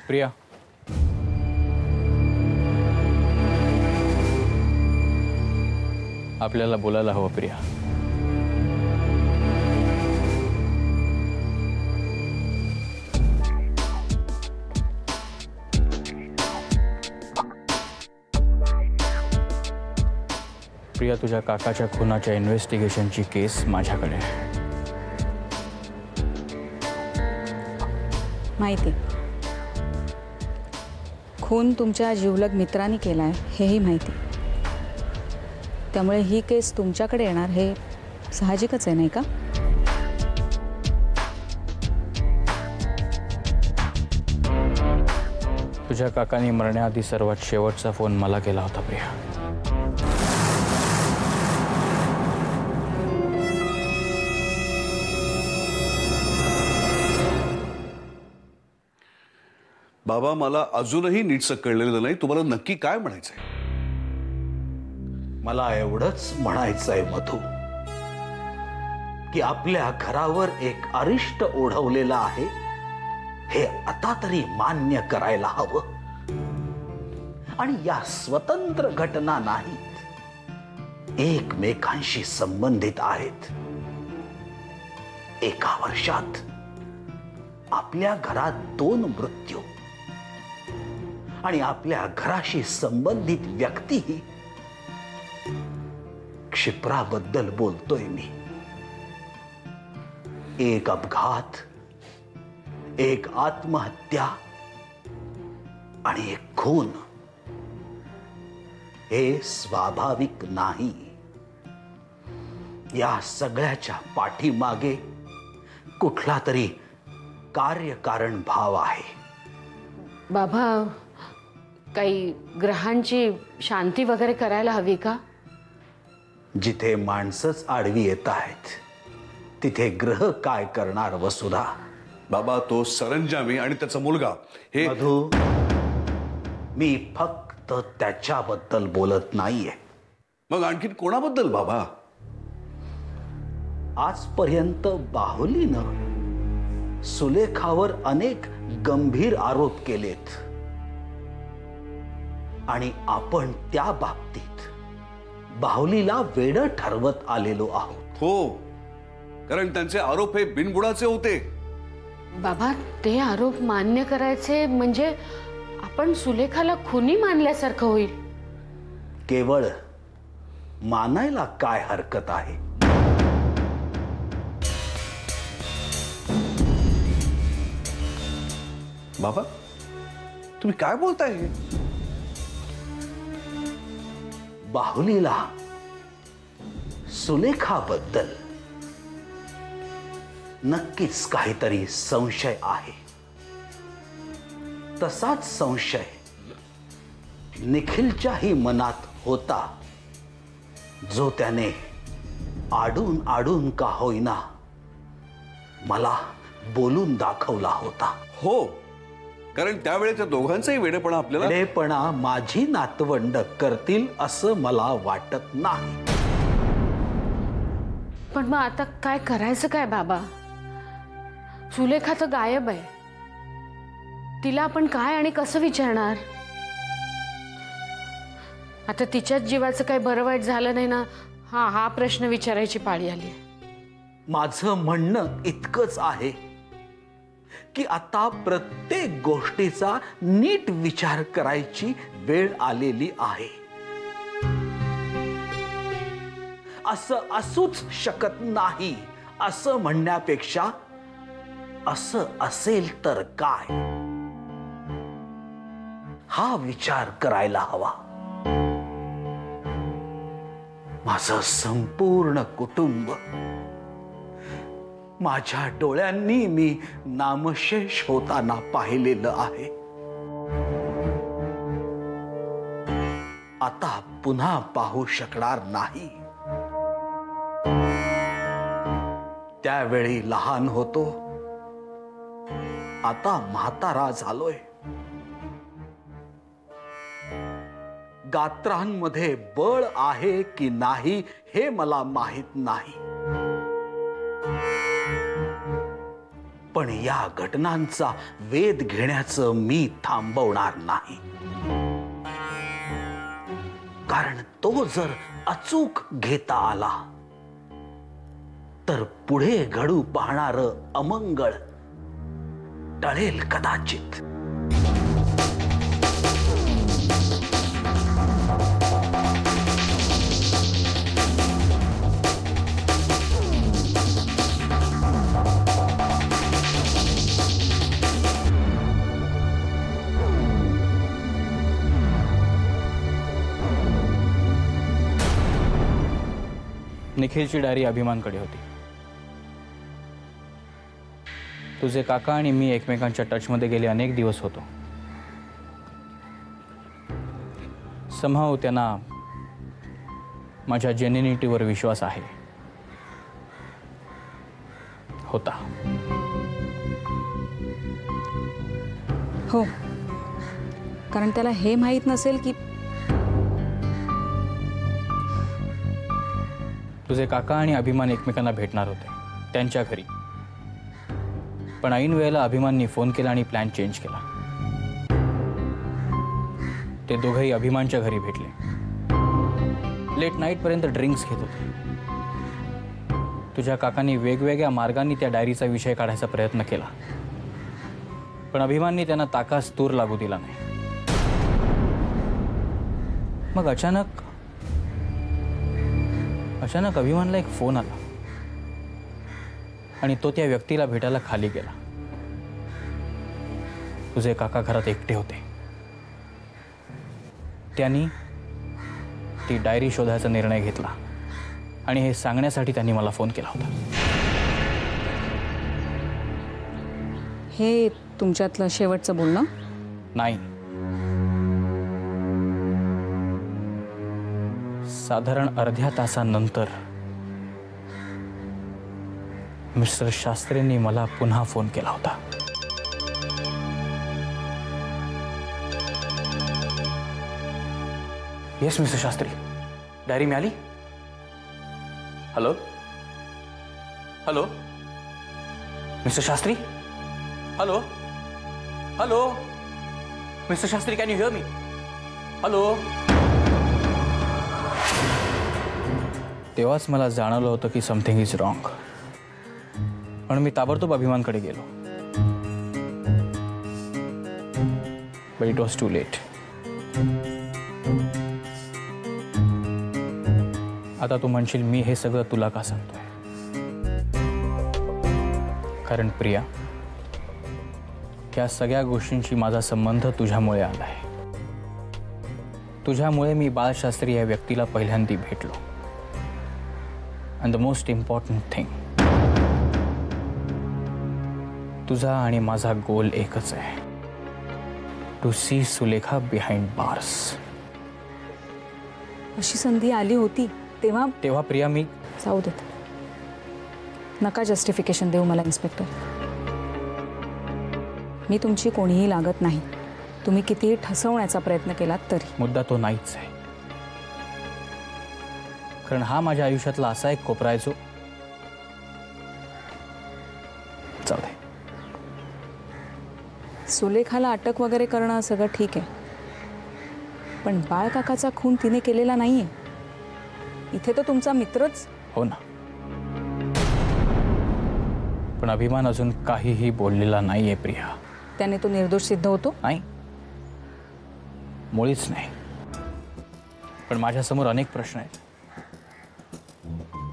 प्रिया, आपल्याला बोलायला हवं. प्रिया, प्रिया, तुझ्या काकाच्या खुनाच्या इन्व्हेस्टिगेशनची केस माझ्याकडे आहे. माहिती, खून तुमच्या जिवलग मित्रांनी केलाय हेही माहिती. त्यामुळे ही केस तुमच्याकडे येणार हे साहजिकच आहे, नाही का? तुझ्या काकांनी मरण्याआधी सर्वात शेवटचा फोन मला केला होता. प्रिया, बाबा, मला अजूनही नीटसं कळलेलं नाही तुम्हाला नक्की काय म्हणायचंय. मला एवढंच म्हणायचंय मधू, की आपल्या घरावर एक अरिष्ट ओढवलेला आहे हे आता तरी मान्य करायला हवं. आणि या स्वतंत्र घटना नाहीत, एकमेकांशी संबंधित आहेत. एका वर्षात आपल्या घरात 2 मृत्यू आणि आपल्या घराशी संबंधित व्यक्तीही. क्षिप्राबद्दल बोलतोय मी. एक अपघात, एक आत्महत्या आणि एक खून हे स्वाभाविक नाही. या सगळ्याच्या पाठीमागे कुठला तरी कार्यकारण भाव आहे. बाबा, काही ग्रहांची शांती वगैरे करायला हवी का? जिथे माणसंच आडवी येत आहेत तिथे ग्रह काय करणार वसुधा? बाबा, तो सरंजामी आणि त्याचा मुलगा हे मधू, मी फक्त त्याच्याबद्दल बोलत नाहीये. मग आणखीन कोणाबद्दल बाबा? आजपर्यंत बाहुलीनं सुलेखावर अनेक गंभीर आरोप केलेत आणि आपण त्या बाबतीत बाहुलीला वेडं ठरवत आलेलो आहोत. हो, कारण त्यांचे आरोप हे बिनबुडाचे होते. बाबा, ते आरोप मान्य करायचे म्हणजे आपण सुलेखाला खुनी मानल्यासारखं होईल. केवळ मानायला काय हरकत आहे? बाबा, तुम्ही काय बोलताय? बाहुलीला सुलेखाबद्दल नक्कीच काहीतरी संशय आहे. तसाच संशय निखिलच्याही मनात होता, जो त्याने आडून आडून का होईना मला बोलून दाखवला होता. हो, कारण त्यावेळेस त्या दोघांचाही वेडेपणा आपल्याला. वेडेपणा माझी नातवंड करतील असं मला वाटत नाही. पण मग आता काय करायचं काय बाबा? सुलेखा तर गायब आहे. तिला आपण काय आणि कसं विचारणार? आता तिच्याच जीवाचं काही बरं वाईट झालं नाही ना, हा प्रश्न विचारायची पाळी आली. माझं म्हणणं इतकंच आहे की आता प्रत्येक गोष्टीचा नीट विचार करायची वेळ आलेली आहे. असं असूच शकत नाही असं म्हणण्यापेक्षा असं असेल तर काय, हा विचार करायला हवा. माझं संपूर्ण कुटुंब माझ्या डोळ्यांनी मी नामशेष होताना पाहिलेलं आहे. आता पुन्हा पाहू शकणार नाही. त्यावेळी लहान होतो, आता म्हातारा झालोय. गात्रांमध्ये बळ आहे की नाही हे मला माहित नाही, पण या घटनांचा वेध घेण्याचं मी थांबवणार नाही. कारण तो जर अचूक घेता आला तर पुढे घडू पाहणारं अमंगळ टळेल कदाचित. निखिलची डायरी अभिमानकडे होती. तुझे काका आणि मी एकमेकांच्या टचमध्ये गेले अनेक दिवस होतो. समहाऊ त्यांना माझ्या जेन्युनिटीवर विश्वास आहे होता. हो, कारण त्याला हे माहीत नसेल की तुझे काका आणि अभिमान एकमेकांना भेटणार होते त्यांच्या घरी. पण ऐन वेळेला अभिमाननी फोन केला आणि प्लॅन चेंज केला. ते दोघंही अभिमानच्या घरी भेटले. लेट नाईटपर्यंत ड्रिंक्स घेत होते. तुझ्या काकांनी वेगवेगळ्या मार्गांनी त्या डायरीचा विषय काढायचा प्रयत्न केला, पण अभिमाननी त्यांना ताकास तूर लागू दिला नाही. मग अचानक अभिमानला एक फोन आला आणि तो त्या व्यक्तीला भेटायला खाली गेला. तुझे काका घरात एकटे होते. त्यांनी ती डायरी शोधायचा निर्णय घेतला आणि हे सांगण्यासाठी त्यांनी मला फोन केला होता. हे तुमच्यातलं शेवटचं बोलणं? नाही, साधारण अर्ध्या तासानंतर मिस्टर शास्त्रींनी मला पुन्हा फोन केला होता. येस मिस्टर शास्त्री, डायरी मिळाली. Hello hello mister Shastri, hello hello mister Shastri, can you here me? Hello. तेव्हाच मला जाणवलं होतं की समथिंग इज रॉंग. पण मी ताबडतोब अभिमानकडे गेलो. But it was too late. आता तू म्हणशील मी हे सगळं तुला का सांगतोय? कारण प्रिया, या सगळ्या गोष्टींशी माझा संबंध तुझ्यामुळे आलाय. तुझ्यामुळे मी बाळशास्त्री या व्यक्तीला पहिल्यांदा भेटलो. And the most important thing, तुझा आणि माझा गोल एकच आहे, to see Sulekha behind bars. अशी संधी आली होती तेव्हा प्रिया मी जाऊ देत. नका जस्टिफिकेशन देऊ मला इन्स्पेक्टर. मी तुमची कोणीही लागत नाही. तुम्ही कितीही ठसवण्याचा प्रयत्न केलात तरी. मुद्दा तो नाहीच आहे. कारण हा माझ्या आयुष्यातला असा एक कोपरा आहे जो, जाऊ दे. सुलेखाला अटक वगैरे करणं सगळं ठीक आहे, पण बाळकाकाचा खून तिने केलेला नाहीये. इथे तो तुमचा मित्रच. हो ना, पण अभिमान अजून काहीही बोललेला नाहीये प्रिया. त्याने तो निर्दोष सिद्ध होतो? नाही, मुळीच नाही. पण माझ्यासमोर अनेक प्रश्न आहेत.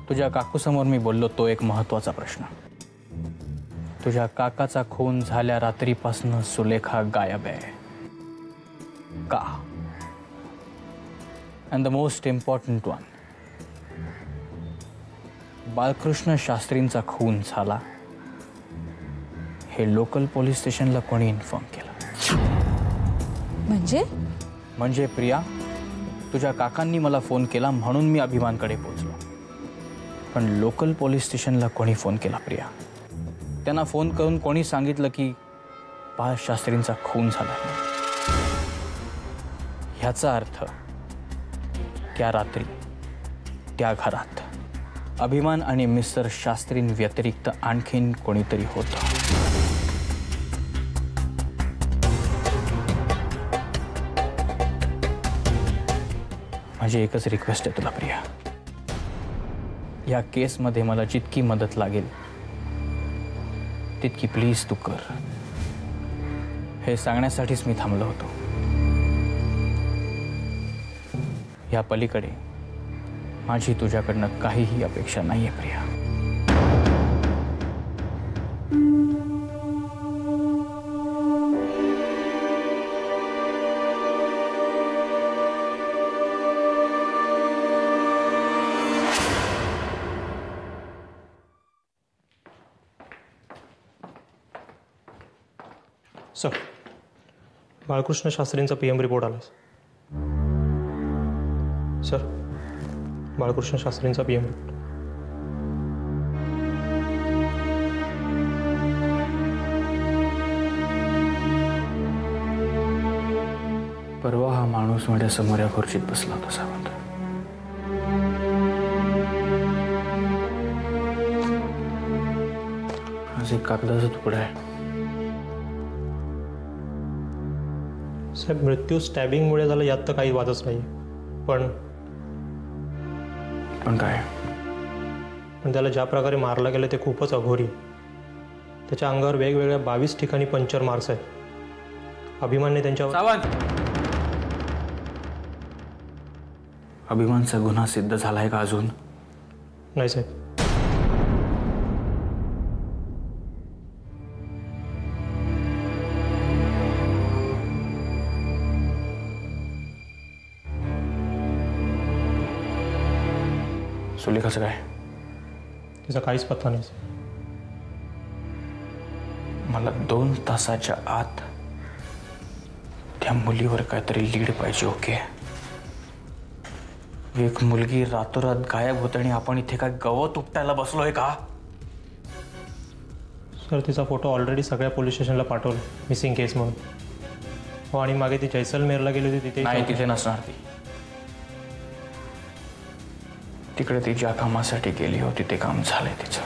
तुझ्या काकूसमोर मी बोललो तो एक महत्त्वाचा प्रश्न. तुझ्या काकाचा खून झाल्या रात्रीपासून सुलेखा गायब आहे का? And the most important one, Balkrishna शास्त्रींचा खून झाला हे लोकल पोलीस स्टेशनला कोणी इन्फॉर्म केलं? म्हणजे प्रिया, तुझ्या काकांनी मला फोन केला म्हणून मी अभिमानकडे पोहोचलो. पण लोकल पोलीस स्टेशनला कोणी फोन केला प्रिया? त्यांना फोन करून कोणी सांगितलं की बाळशास्त्रींचा खून झाला? ह्याचा अर्थ त्या रात्री त्या घरात अभिमान आणि मिस्टर शास्त्रीं व्यतिरिक्त आणखीन कोणीतरी होतं. माझी एकच रिक्वेस्ट आहे तुला प्रिया, या केसमध्ये मला जितकी मदत लागेल तितकी प्लीज तू कर. हे सांगण्यासाठीच मी थांबलो होतो. या पलीकडे माझी तुझ्याकडनं काहीही अपेक्षा नाहीये प्रिया. सर, बाळकृष्ण शास्त्रींचा PM रिपोर्ट आला. सर, बाळकृष्ण शास्त्रींचा PM रिपोर्ट. परवा हा माणूस माझ्यासमोर या खुर्चीत बसला होता सावंत. आज एक कागदाचा तुकडा आहे. साहेब, मृत्यू स्टॅबिंगमुळे झाला यात तर काही वादच नाही, पण काय? पण त्याला ज्या प्रकारे मारलं गेलं ते खूपच अघोरी. त्याच्या अंगावर वेगवेगळ्या 22 ठिकाणी पंक्चर मार्क्स आहेत. अभिमानने त्यांच्यावर सावंत, अभिमानचा गुन्हा सिद्ध झालाय का अजून? नाही साहेब. सुलेखाचं काय? तिचा काहीच पत्ता नाही. मला 2 तासाच्या आत त्या मुलीवर काहीतरी लीड पाहिजे. ओके, एक मुलगी रातोरात गायब होते आणि आपण इथे काय गवत उपटायला बसलोय का? सर, तिचा फोटो ऑलरेडी सगळ्या पोलीस स्टेशनला पाठवला मिसिंग केस म्हणून. हो, आणि मागे ती जैसलमेरला गेली होती तिथे. नाही, तिथे नसणार ती. तिकडे ती ज्या कामासाठी गेली होती ते काम झालंय तिचं.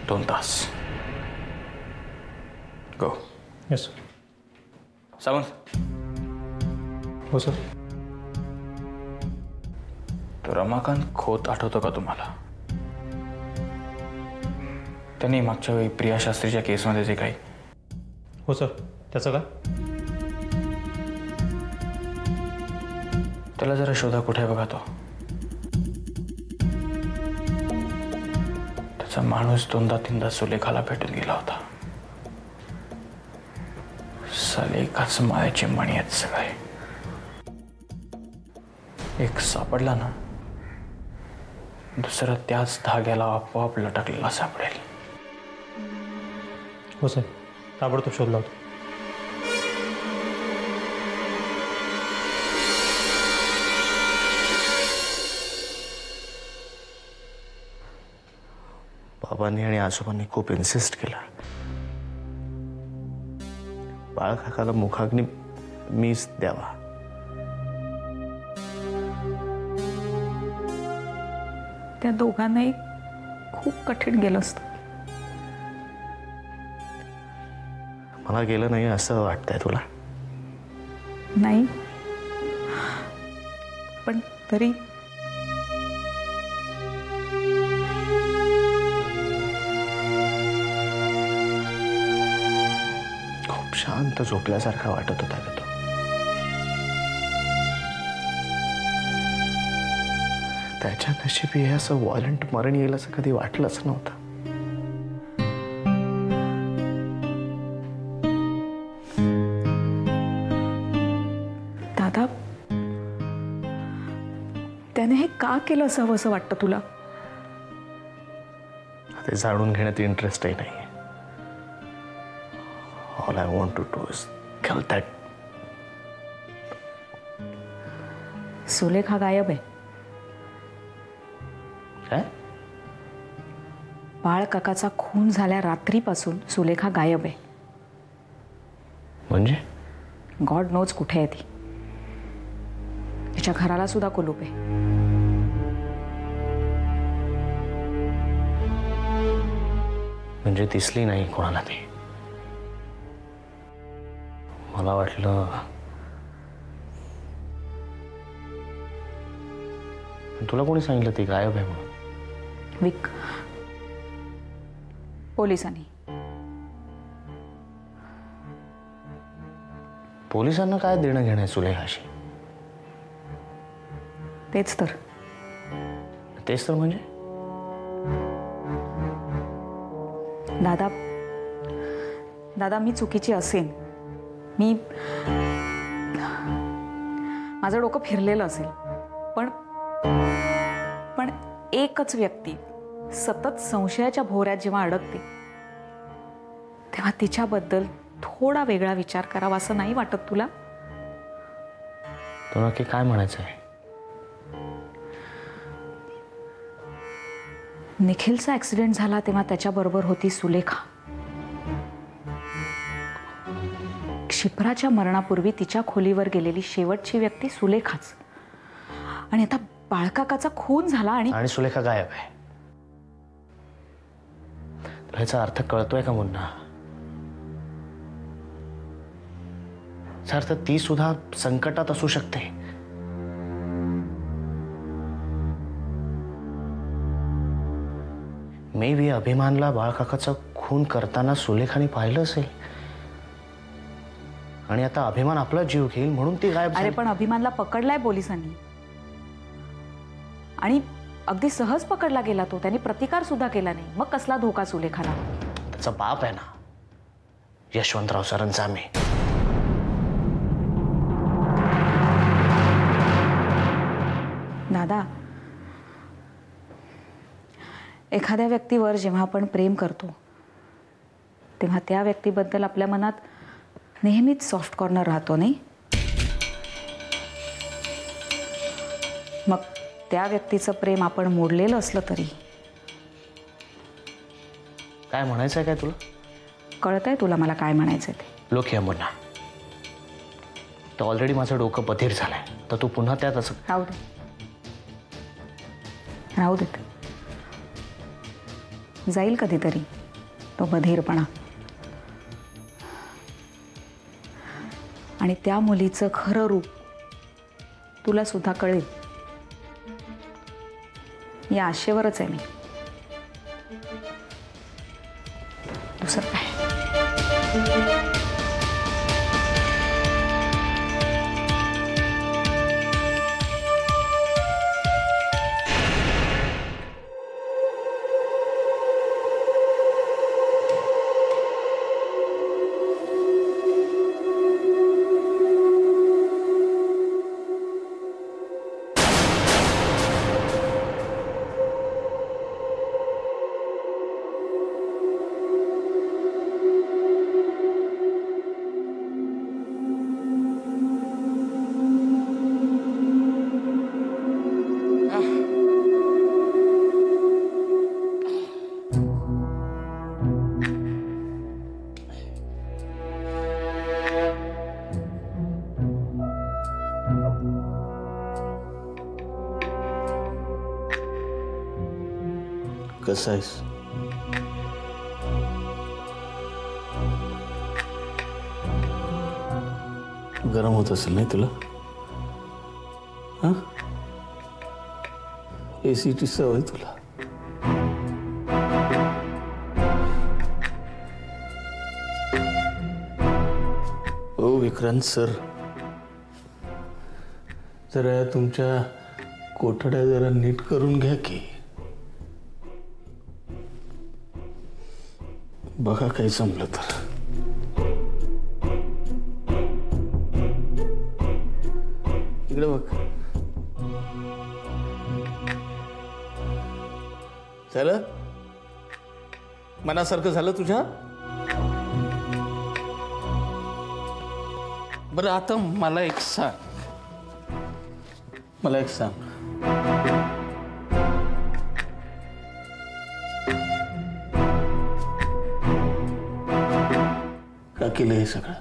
2 तास. गो. Yes sir. सावंत, हो सर. तो रमाकांत खोत आठवतो का तुम्हाला? त्यांनी मागच्या वेळी प्रिया शास्त्रीच्या केसमध्ये जे काही. हो सर. त्याचं काय? त्याला जरा शोधा, कुठे आहे बघा तो. त्याचा माणूस 2दा-3दा सुलेखाला भेटून गेला होता. सलेखाच मायाचे मणी आहेत सगळे. एक सापडला ना, दुसरा त्याच धाग्याला आपोआप लटकलेला सापडेल. हो सर, ताबडतोब शोध लावतो. बाबांनी आणि आजोबांनी खूप इन्सिस्ट केला. बाळकाकाला मुखाग्नी मीच द्यावा. त्या दोघांनाही खूप कठीण गेलं असतं. मला गेलं नाही असं वाटतंय तुला? नाही, पण तरी खूप शांत झोपल्यासारखा वाटत होता का तो? त्याच्या नशिबी हे असं व्हायलंट मरण येईल असं कधी वाटलंच नव्हतं. दादा, त्याने हे का केलं असावं असं वाटतं तुला? ते जाणून घेण्यात इंटरेस्टही नाही. All I want to do is kill that. Sulekha गायब आहे. काय? बाळ काकाचा खून झाल्या रात्रीपासून सुलेखा गायब आहे. म्हणजे? गॉड नोज कुठे आहे ती. तिच्या घराला सुद्धा कुलूप आहे. म्हणजे दिसली नाही कोणाला ती? मला वाटलं तुला कोणी सांगितलं ती गायब आहे म्हणून? विक, पोलिसांनी. पोलिसांना काय देणं घेणं आहे सुलेखाशी? तेच तर. तेच तर म्हणजे दादा, दादा मी चुकीची असेन. माझं डोकं फिरलेलं असेल, पण एकच व्यक्ती सतत संशयाच्या भोवऱ्यात जेव्हा अडकते तेव्हा तिच्याबद्दल थोडा वेगळा विचार करावा असं नाही वाटत तुला? तुला नक्की काय म्हणायचं आहे? निखिलचा ऍक्सिडेंट झाला तेव्हा त्याच्याबरोबर होती सुलेखा. क्षिप्राच्या मरणापूर्वी तिच्या खोलीवर गेलेली शेवटची व्यक्ती सुलेखाच. आणि आता बाळकाकाचा खून झाला आणि सुलेखा गायब आहे. तुला याचा अर्थ कळतोय का मुन्ना? याचा अर्थ ती सुद्धा संकटात असू शकते. मे बी अभिमानला बाळकाकाचा खून करताना सुलेखाने पाहिलं असेल आणि आता अभिमान आपला जीव घेईल म्हणून ती गायब झाली. अरे पण अभिमानला पकडलाय पोलिसांनी आणि अगदी सहज पकडला गेला तो. त्याने प्रतिकार सुद्धा केला नाही. मग कसला धोका सुलेखाला? त्याचा बाप आहे ना, यशवंतराव सरंजामे. दादा, एखाद्या व्यक्तीवर जेव्हा आपण प्रेम करतो तेव्हा त्या व्यक्तीबद्दल आपल्या मनात नेहमीच सॉफ्ट कॉर्नर राहतो, नाही? मग त्या व्यक्तीचं प्रेम आपण मोडलेलं असलं तरी. काय म्हणायचंय काय तुला? कळतंय तुला मला काय म्हणायचंय ते? लोक या मुन्ना, तर ऑलरेडी माझं डोकं बधीर झालंय, तर तू पुन्हा त्यात असं. राहू दे, राहू देत. जाईल कधीतरी तो बधीरपणा. आणि त्या मुलीचं खरं रूप तुला सुद्धा कळेल या आशेवरच आहे मी. दुसरं काय? कसं आहेस? गरम होत असेल नाही तुला? एसीची सवय तुला. ओ विक्रांत सर, जरा तुमच्या कोठड्या जरा नीट करून घ्या की. बघा काही जमलं तर. इकडे बघ. झालं? मनासारखं झालं तुझ्या? बरं आता मला एक सांग, का केलं हे सगळं?